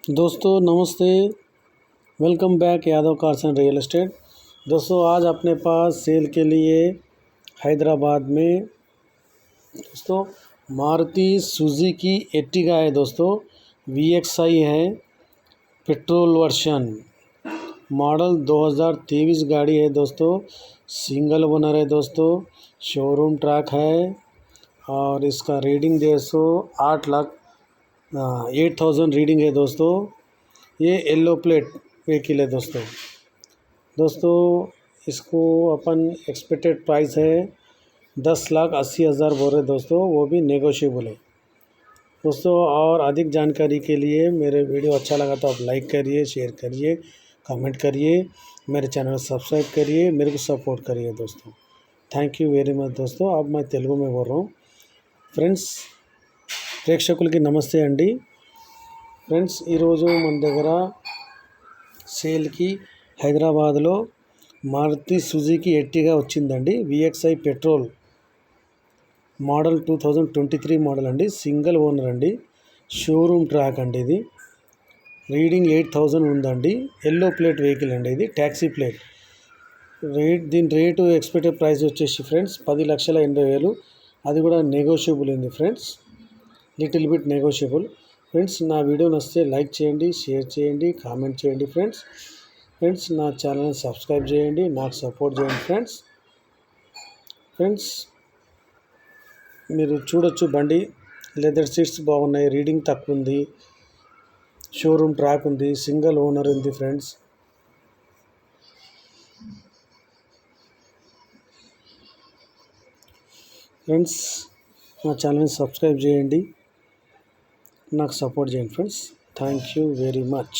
दोस्तों नमस्ते। Welcome back Yadav cars and real estate. दोस्तों आज अपने पास सेल के लिए हैदराबाद में दोस्तों मारुति सुजुकी एर्टिगा है। दोस्तों VXI है, पेट्रोल वर्शन, मॉडल 2023 गाड़ी है। दोस्तों सिंगल ओनर है। दोस्तों शोरूम ट्रैक है और इसका रीडिंग 8,08,000 रीडिंग है। दोस्तों ये येलो प्लेट व्हीकल है। दोस्तों इसको अपन एक्सपेक्टेड प्राइस है 10,80,000 बोल रहे दोस्तों, वो भी नेगोशिएबल है। दोस्तों और अधिक जानकारी के लिए मेरे वीडियो अच्छा लगा तो आप लाइक करिए, शेयर करिए, कमेंट करिए, मेरे चैनल सब्सक्राइब करिए, मेरे को सपोर्ट करिए। दोस्तों థ్యాంక్ యూ వెరీ మచ్। दोस्तों अब मैं तेलुगु में बोल रहा हूँ। ఫ్రెండ్స్ ప్రేక్షకులకి నమస్తే అండి। ఫ్రెండ్స్ ఈరోజు మన దగ్గర సేల్కి హైదరాబాద్లో మారుతి సుజుకి ఎర్టిగా వచ్చిందండి। VXI పెట్రోల్ మోడల్ 2023 మోడల్ అండి, సింగిల్ ఓనర్ అండి, షోరూమ్ ట్రాక్ అండి, ఇది రీడింగ్ 8,000 ఉందండి, ఎల్లో ప్లేట్ వెహికల్ అండి, ఇది ట్యాక్సీ ప్లేట్। దీని రేటు ఎక్స్పెక్టెడ్ ప్రైస్ వచ్చేసి ఫ్రెండ్స్ 10,80,000, అది కూడా నెగోషియబుల్ ఉంది friends, little bit negotiable. Friends నా వీడియో నచ్చితే లైక్ చేయండి, షేర్ చేయండి, కామెంట్ చేయండి ఫ్రెండ్స్ నా ఛానల్ని సబ్స్క్రైబ్ చేయండి, నాకు సపోర్ట్ చేయండి ఫ్రెండ్స్ మీరు చూడొచ్చు బండి లెదర్ సీట్స్ బాగున్నాయి, రీడింగ్ తక్కువ ఉంది, షోరూమ్ ట్రాక్ ఉంది, సింగిల్ ఓనర్ ఉంది ఫ్రెండ్స్ నా ఛానల్ని సబ్స్క్రైబ్ చేయండి, నాకు సపోర్ట్ చేయండి friends. Thank you very much.